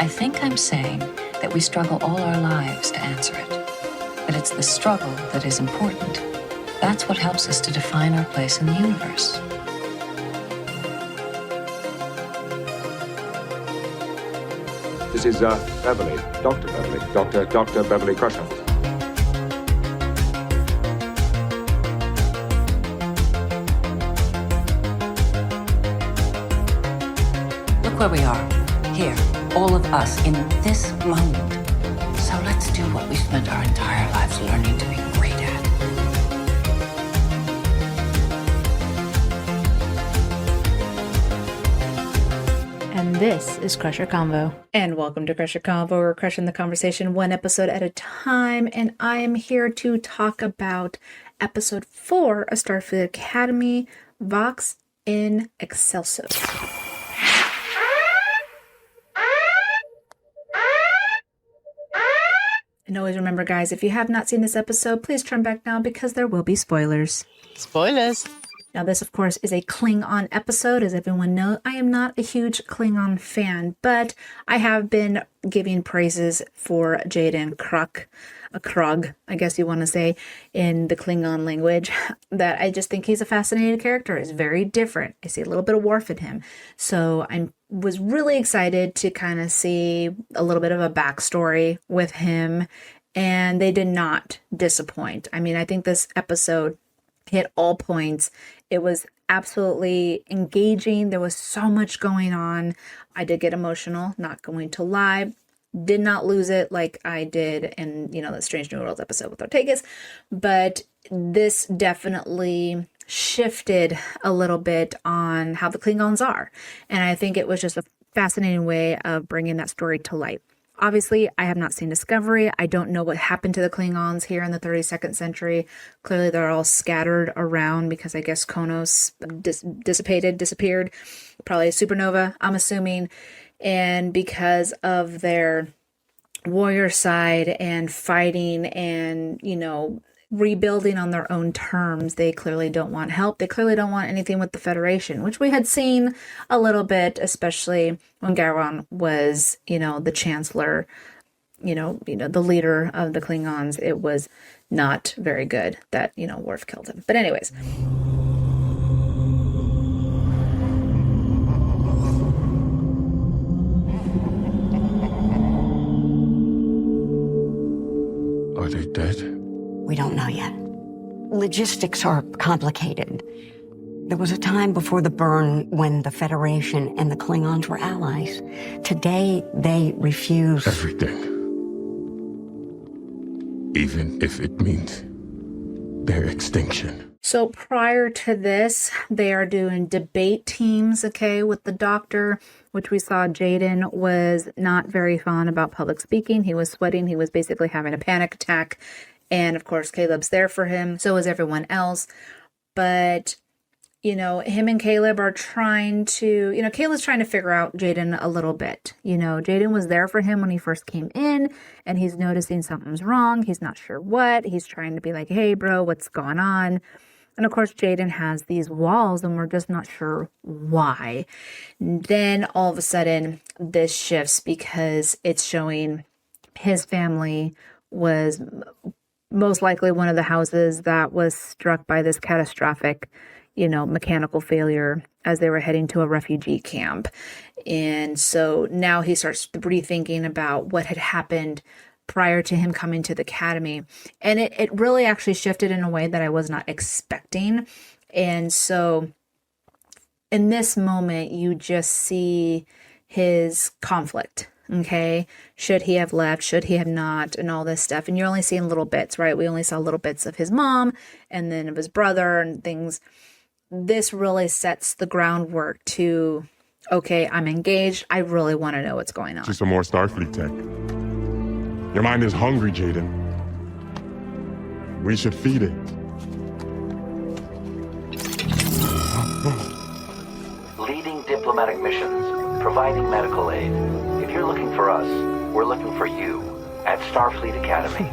I think I'm saying that we struggle all our lives to answer it. But it's the struggle that is important. That's what helps us to define our place in the universe. This is Beverly, Dr. Beverly, Dr. Beverly Crusher. Look where we are. Here, all of us, in this moment. So let's do what we spent our entire lives learning to be great at. And this is Crusher Convo. And welcome to Crusher Convo. We're crushing the conversation one episode at a time. And I am here to talk about episode 4 of Starfleet Academy, Vox in Excelso. And always remember, guys, if you have not seen this episode, please turn back now because there will be spoilers. Spoilers. Now, this, of course, is a Klingon episode. As everyone knows, I am not a huge Klingon fan, but I have been giving praises for Jaden Krug, I guess you want to say, in the Klingon language, that I just think he's a fascinating character. He's very different. I see a little bit of Worf in him. So I was really excited to kind of see a little bit of a backstory with him, and they did not disappoint. I mean, I think this episode hit all points. It was absolutely engaging. There was so much going on. I did get emotional, not going to lie. Did not lose it like I did in, the Strange New Worlds episode with Ortegas. But this definitely shifted a little bit on how the Klingons are. And I think it was just a fascinating way of bringing that story to light. Obviously, I have not seen Discovery. I don't know what happened to the Klingons here in the 32nd century. Clearly, they're all scattered around because I guess Kronos disappeared. Probably a supernova, I'm assuming. And because of their warrior side and fighting and, rebuilding on their own terms, they clearly don't want help. They clearly don't want anything with the Federation, which we had seen a little bit, especially when Gowron was, the Chancellor, the leader of the Klingons. It was not very good that, Worf killed him. But anyways. Are they dead? We don't know yet. Logistics are complicated. There was a time before the burn when the Federation and the Klingons were allies. Today, they refuse Everything. Even if it means their extinction. So prior to this, they are doing debate teams, with the Doctor, which we saw Jaden was not very fond about public speaking. He was sweating. He was basically having a panic attack. And of course, Caleb's there for him. So is everyone else. But, him and Caleb are trying to, Caleb's trying to figure out Jaden a little bit. Jaden was there for him when he first came in and he's noticing something's wrong. He's not sure what. He's trying to be like, hey, bro, what's going on? And of course, Jaden has these walls and we're just not sure why. Then all of a sudden, this shifts because it's showing his family was most likely one of the houses that was struck by this catastrophic, mechanical failure as they were heading to a refugee camp. And so now he starts rethinking about what had happened prior to him coming to the academy. And it really actually shifted in a way that I was not expecting. And so in this moment, you just see his conflict. Okay, should he have left? Should he have not? And all this stuff. And you're only seeing little bits, right? We only saw little bits of his mom and then of his brother and things. This really sets the groundwork to, okay, I'm engaged. I really want to know what's going on. Just some more Starfleet tech. Your mind is hungry, Jaden. We should feed it. Leading diplomatic missions, providing medical aid. If you're looking for us, we're looking for you at Starfleet Academy.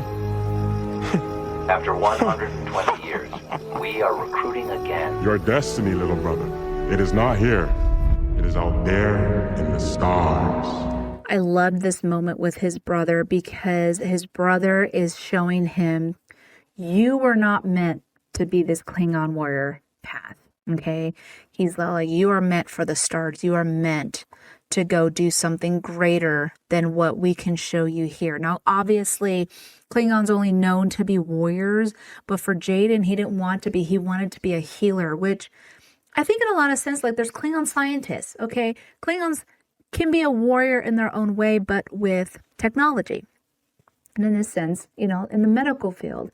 After 120 years, we are recruiting again. Your destiny, little brother. It is not here. It is out there in the stars. I love this moment with his brother because his brother is showing him, you were not meant to be this Klingon warrior path. Okay. He's like, you are meant for the stars. You are meant to go do something greater than what we can show you here. Now, obviously, Klingons only known to be warriors, but for Jaden, he didn't want to be. He wanted to be a healer, which I think in a lot of sense, like there's Klingon scientists, okay? Klingons can be a warrior in their own way, but with technology. And in a sense, you know, in the medical field.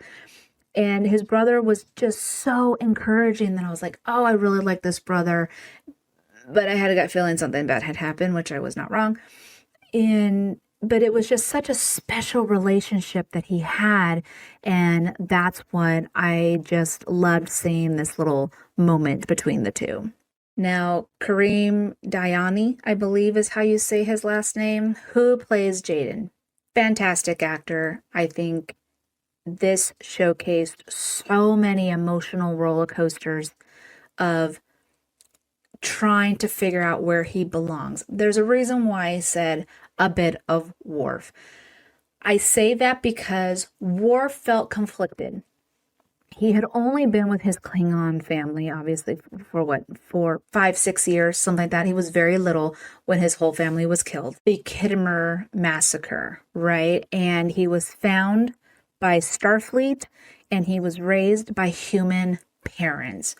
And his brother was just so encouraging that I was like, oh, I really like this brother. But I had a gut feeling something bad had happened, which I was not wrong. But it was just such a special relationship that he had. And that's what I just loved seeing, this little moment between the two. Now, Kareem Dayani, I believe is how you say his last name, who plays Jaden. Fantastic actor. I think this showcased so many emotional roller coasters of trying to figure out where he belongs. There's a reason why I said a bit of Worf. I say that because Worf felt conflicted. He had only been with his Klingon family, obviously, for 5-6 years, something like that. He was very little when his whole family was killed. The Khitomer massacre, right? And he was found by Starfleet, and he was raised by human parents.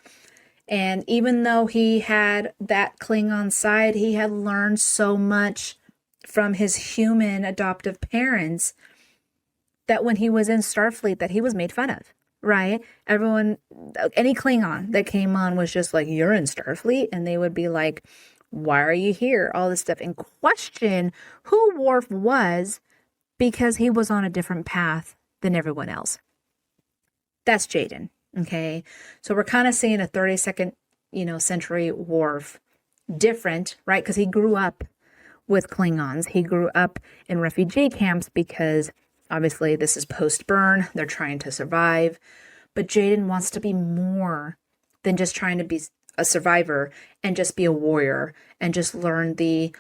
And even though he had that Klingon side, he had learned so much from his human adoptive parents that when he was in Starfleet, that he was made fun of, right? Everyone, any Klingon that came on was just like, you're in Starfleet? And they would be like, why are you here? All this stuff, and question who Worf was because he was on a different path than everyone else. That's Jaden. Okay, so we're kind of seeing a 32nd, century Worf, different, right? Because he grew up with Klingons. He grew up in refugee camps because obviously this is post-burn. They're trying to survive. But Jaden wants to be more than just trying to be a survivor and just be a warrior and just learn the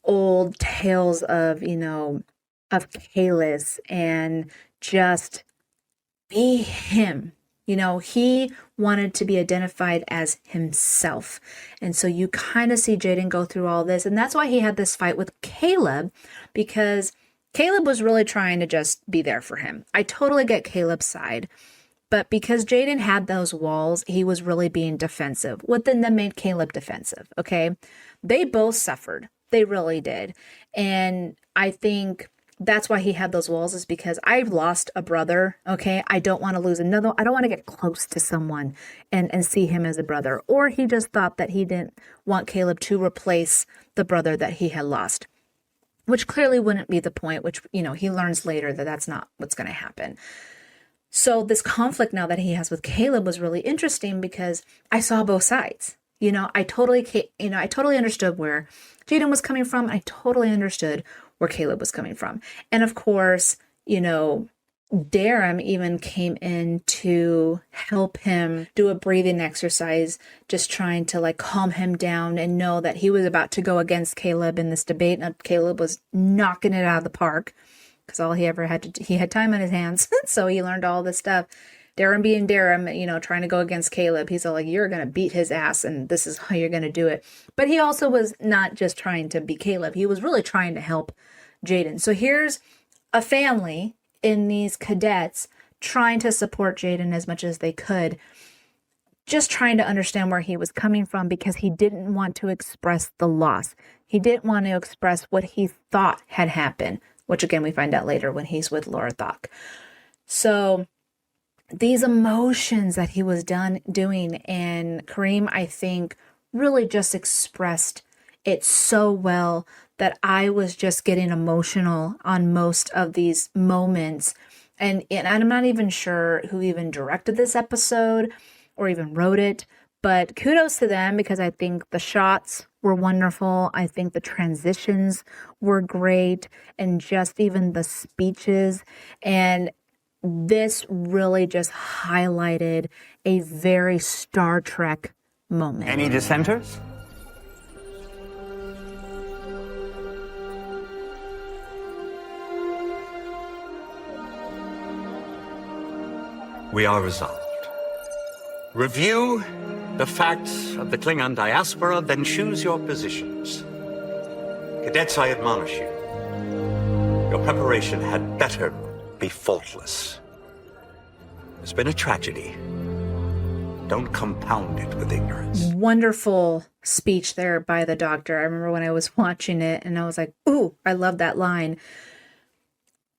old tales of, of Kahless and just be him. He wanted to be identified as himself. And so you kind of see Jaden go through all this. And that's why he had this fight with Caleb, because Caleb was really trying to just be there for him. I totally get Caleb's side. But because Jaden had those walls, he was really being defensive. What then made Caleb defensive? Okay. They both suffered. They really did. And I think that's why he had those walls, is because I've lost a brother. Okay. I don't want to lose another. I don't want to get close to someone and see him as a brother. Or he just thought that he didn't want Caleb to replace the brother that he had lost, which clearly wouldn't be the point, which, he learns later that that's not what's going to happen. So this conflict now that he has with Caleb was really interesting because I saw both sides. I totally understood where Jaden was coming from. I totally understood where Caleb was coming from. And of course, Darum even came in to help him do a breathing exercise, just trying to calm him down and know that he was about to go against Caleb in this debate. And Caleb was knocking it out of the park because all he ever had he had time on his hands. So he learned all this stuff. Darum being Darum, trying to go against Caleb. He's all like, you're going to beat his ass and this is how you're going to do it. But he also was not just trying to beat Caleb. He was really trying to help Jaden. So here's a family in these cadets trying to support Jaden as much as they could, just trying to understand where he was coming from because he didn't want to express the loss. He didn't want to express what he thought had happened, which again, we find out later when he's with Laura Thok. So these emotions that he was doing, and Kareem, I think, really just expressed it so well that I was just getting emotional on most of these moments. And I'm not even sure who even directed this episode or even wrote it, but kudos to them because I think the shots were wonderful. I think the transitions were great, and just even the speeches. And this really just highlighted a very Star Trek moment. Any dissenters? We are resolved. Review the facts of the Klingon diaspora, then choose your positions. Cadets, I admonish you. Your preparation had better be faultless. There's been a tragedy. Don't compound it with ignorance. Wonderful speech there by the doctor. I remember when I was watching it and I was like, ooh, I love that line.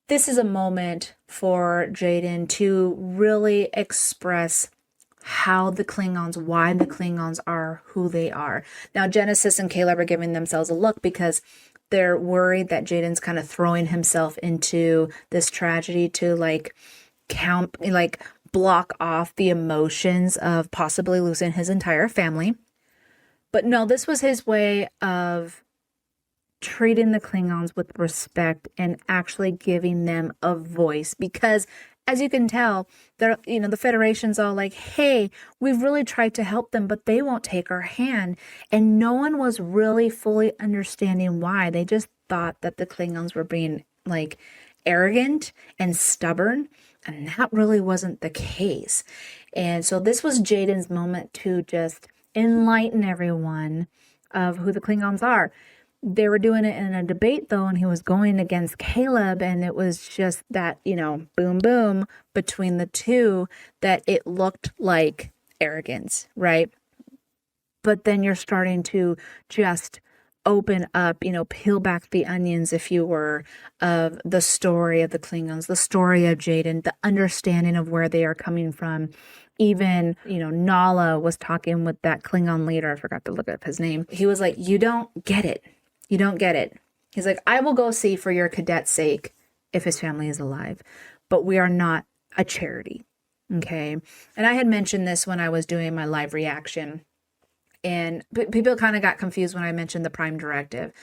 This is a moment for Jaden to really express how the Klingons, why the Klingons are who they are. Now, Genesis and Caleb are giving themselves a look because they're worried that Jaden's kind of throwing himself into this tragedy to block off the emotions of possibly losing his entire family. But no, this was his way of treating the Klingons with respect and actually giving them a voice, because as you can tell, the Federation's all like, hey, we've really tried to help them, but they won't take our hand. And no one was really fully understanding why. They just thought that the Klingons were being like arrogant and stubborn, and that really wasn't the case. And so this was Jaden's moment to just enlighten everyone of who the Klingons are. They were doing it in a debate, though, and he was going against Caleb, and it was just that, boom, boom, between the two, that it looked like arrogance, right? But then you're starting to just open up, peel back the onions, if you were, of the story of the Klingons, the story of Jaden, the understanding of where they are coming from. Even, Nala was talking with that Klingon leader. I forgot to look up his name. He was like, you don't get it. You don't get it. He's like, I will go see for your cadet's sake if his family is alive, but we are not a charity. Okay. And I had mentioned this when I was doing my live reaction, and people kind of got confused when I mentioned the Prime Directive.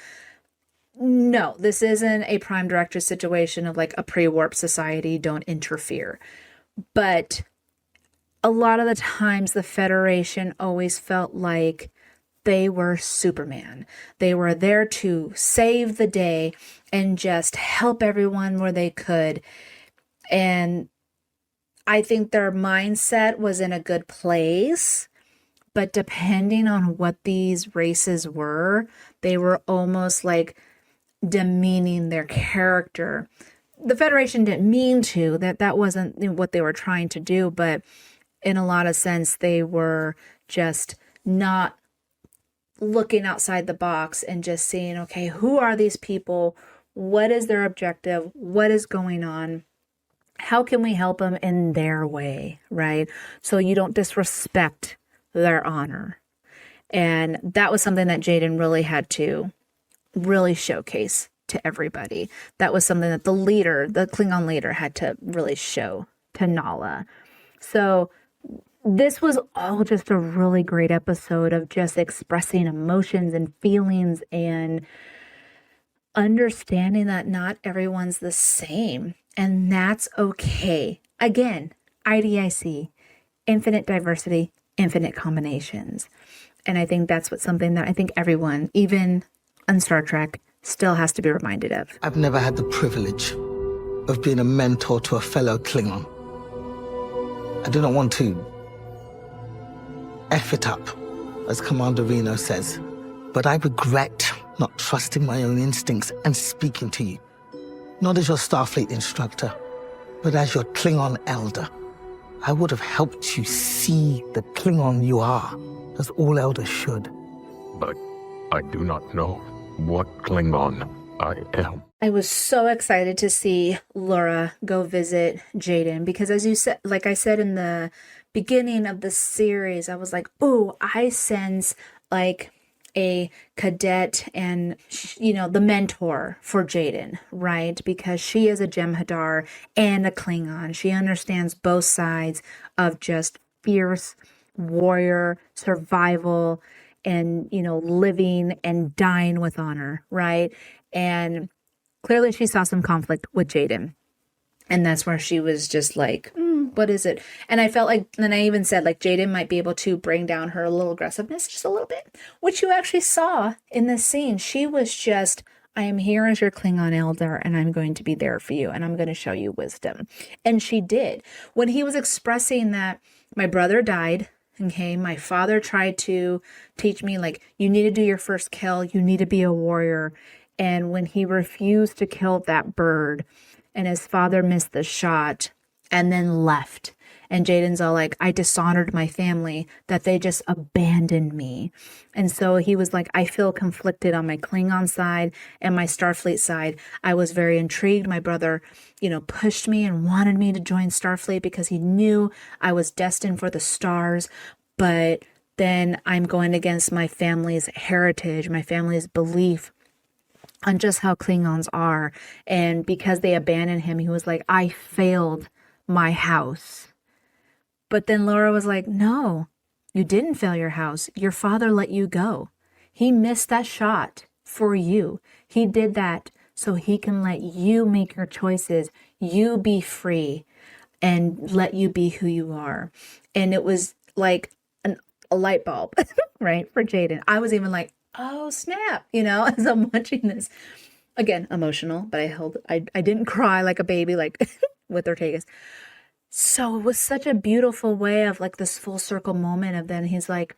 No, this isn't a Prime Directive situation of like a pre-warp society, don't interfere. But a lot of the times the Federation always felt like they were Superman. They were there to save the day and just help everyone where they could. And I think their mindset was in a good place, but depending on what these races were, they were almost like demeaning their character. The Federation didn't mean to, that wasn't what they were trying to do, but in a lot of sense, they were just not looking outside the box and just seeing, okay, who are these people? What is their objective? What is going on? How can we help them in their way, right? So you don't disrespect their honor. And that was something that Jaden really had to really showcase to everybody. That was something that the Klingon leader, had to really show to Nala. So this was all just a really great episode of just expressing emotions and feelings and understanding that not everyone's the same. And that's okay. Again, IDIC, infinite diversity, infinite combinations. And I think that's something that I think everyone, even on Star Trek, still has to be reminded of. I've never had the privilege of being a mentor to a fellow Klingon. I do not want to F it up, as Commander Reno says, but I regret not trusting my own instincts and speaking to you. Not as your Starfleet instructor, but as your Klingon elder. I would have helped you see the Klingon you are, as all elders should. But I do not know what Klingon I am. I was so excited to see Laura go visit Jaden, because as you said, like I said in the beginning of the series, I was like, oh, I sense like a cadet and, the mentor for Jaden, right? Because she is a Jem'Hadar and a Klingon. She understands both sides of just fierce warrior survival and, living and dying with honor, right? And clearly she saw some conflict with Jaden. And that's where she was just like, what is it? And I felt like, and I even said, like, Jaden might be able to bring down her little aggressiveness just a little bit, which you actually saw in this scene. She was just I am here as your Klingon elder, and I'm going to be there for you, and I'm going to show you wisdom. And she did. When he was expressing that my brother died, okay, my father tried to teach me, like, you need to do your first kill, you need to be a warrior. And when he refused to kill that bird, and his father missed the shot and then left, and Jaden's all like, I dishonored my family, that they just abandoned me. And so he was like, I feel conflicted on my Klingon side and my Starfleet side. I was very intrigued. My brother, pushed me and wanted me to join Starfleet because he knew I was destined for the stars. But then I'm going against my family's heritage, my family's belief on just how Klingons are. And because they abandoned him, he was like, I failed my house. But then Laura was like, no, you didn't fail your house. Your father let you go. He missed that shot for you. He did that so he can let you make your choices, you be free, and let you be who you are. And it was like a light bulb, right, for Jaden. I was even like, oh, snap, as I'm watching this. Again, emotional, but I didn't cry like a baby, like with Ortega's. So it was such a beautiful way of like this full circle moment of then he's like,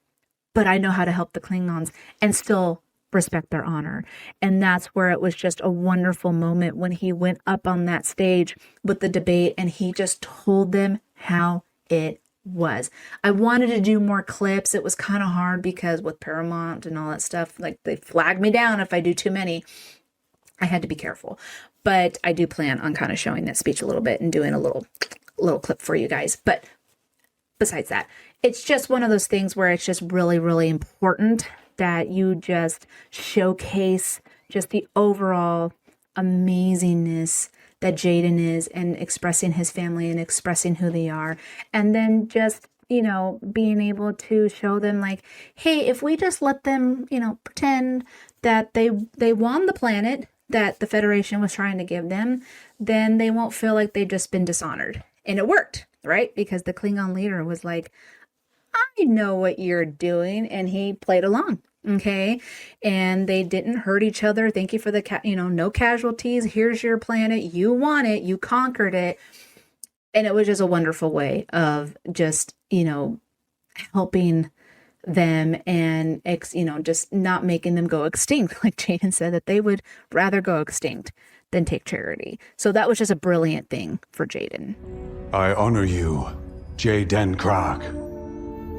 but I know how to help the Klingons and still respect their honor. And that's where it was just a wonderful moment when he went up on that stage with the debate and he just told them how it was. I wanted to do more clips. It was kind of hard because with Paramount and all that stuff, like they flag me down if I do too many. I had to be careful. But I do plan on kind of showing that speech a little bit and doing a little clip for you guys. But besides that, it's just one of those things where it's just really, really important that you just showcase just the overall amazingness that Jaden is and expressing his family and expressing who they are. And then just, being able to show them like, hey, if we just let them, pretend that they won the planet that the Federation was trying to give them, then they won't feel like they've just been dishonored. And it worked, right? Because the Klingon leader was like, I know what you're doing. And he played along. Okay. And they didn't hurt each other. Thank you for the, no casualties. Here's your planet. You won it. You conquered it. And it was just a wonderful way of just, helping them and, just not making them go extinct. Like Jaden said, that they would rather go extinct than take charity. So that was just a brilliant thing for Jaden. I honor you, Jaden Krak,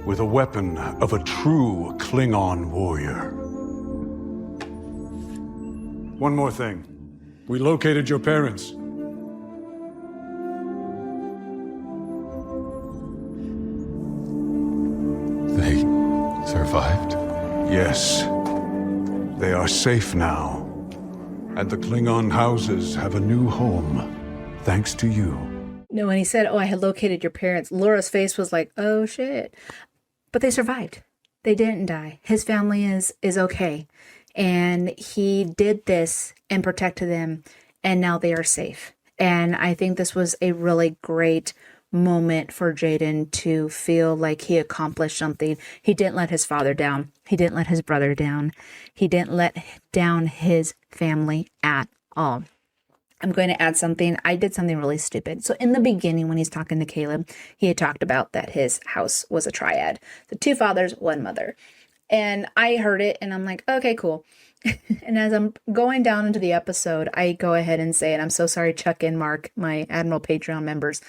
with a weapon of a true Klingon warrior. One more thing. We located your parents. They survived? Yes. They are safe now. And the Klingon houses have a new home, thanks to you. No, when he said, I had located your parents, Laura's face was like, oh, shit. But they survived. They didn't die. His family is okay. And he did this and protected them, and now they are safe. And I think this was a really great moment for Jaden to feel like he accomplished something. He didn't let his father down. He didn't let his brother down. He didn't let down his family at all. I'm going to add something. I did something really stupid. So in the beginning, when he's talking to Caleb, he had talked about that his house was a triad. The 2 fathers, 1 mother. And I heard it and I'm like, okay, cool. And as I'm going down into the episode, I go ahead and say, and I'm so sorry, Chuck and Mark, my Admiral Patreon members,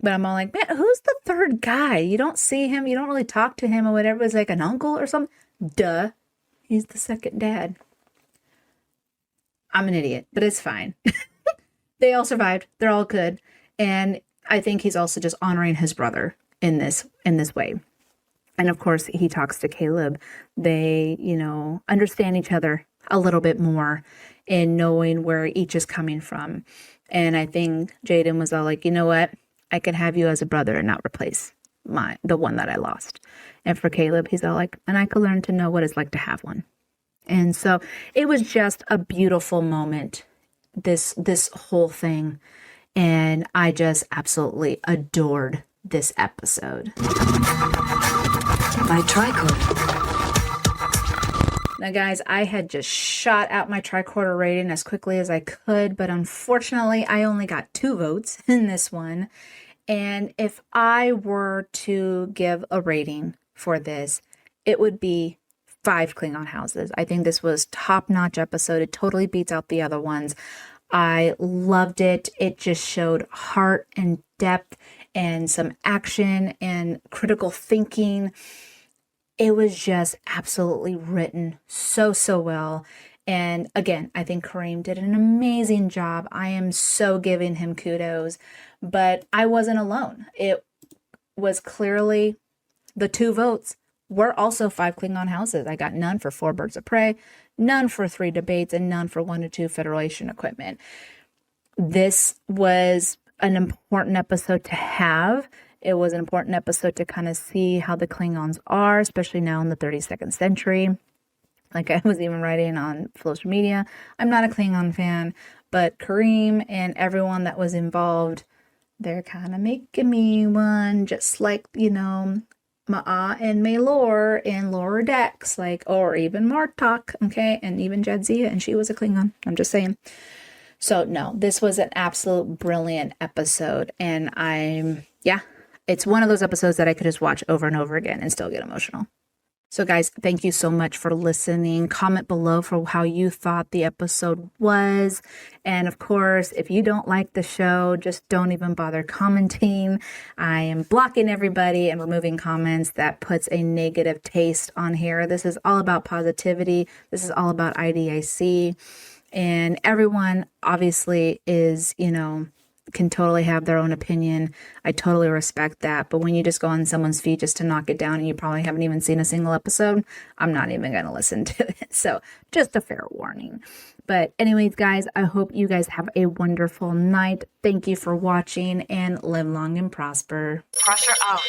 but I'm all like, man, who's the 3rd guy? You don't see him. You don't really talk to him or whatever. It's like an uncle or something. Duh. He's the 2nd dad. I'm an idiot, but it's fine. They all survived. They're all good. And I think he's also just honoring his brother in this way. And of course, he talks to Caleb. They, understand each other a little bit more in knowing where each is coming from. And I think Jaden was all like, you know what? I can have you as a brother and not replace the one that I lost. And for Caleb, he's all like, and I could learn to know what it's like to have one. And so it was just a beautiful moment, this whole thing. And I just absolutely adored this episode. By tricode. Now, guys, I had just shot out my tricorder rating as quickly as I could, but unfortunately, I only got 2 votes in this one. And if I were to give a rating for this, it would be 5 Klingon houses. I think this was top-notch episode. It totally beats out the other ones. I loved it. It just showed heart and depth and some action and critical thinking. It was just absolutely written so well. And again, I think Kareem did an amazing job. I am so giving him kudos, but I wasn't alone. It was clearly the 2 votes were also 5 Klingon houses. I got none for 4 Birds of Prey, none for 3 debates, and none for 1 to 2 Federation equipment. This was an important episode to have. It was an important episode to kind of see how the Klingons are, especially now in the 32nd century. Like I was even writing on social media, I'm not a Klingon fan, but Kareem and everyone that was involved, they're kind of making me one, just like, you know, Ma'a and Maylor in Lower Decks, like, or even Martok, okay, and even Jadzia, and she was a Klingon. I'm just saying. So no, this was an absolute brilliant episode, and it's one of those episodes that I could just watch over and over again and still get emotional. So guys, thank you so much for listening. Comment below for how you thought the episode was. And of course, if you don't like the show, just don't even bother commenting. I am blocking everybody and removing comments that puts a negative taste on here. This is all about positivity. This is all about IDIC. And everyone obviously is, you know, can totally have their own opinion. I totally respect that. But when you just go on someone's feed just to knock it down and you probably haven't even seen a single episode, I'm not even going to listen to it. So just a fair warning. But anyways, guys, I hope you guys have a wonderful night. Thank you for watching and live long and prosper. Crusher out.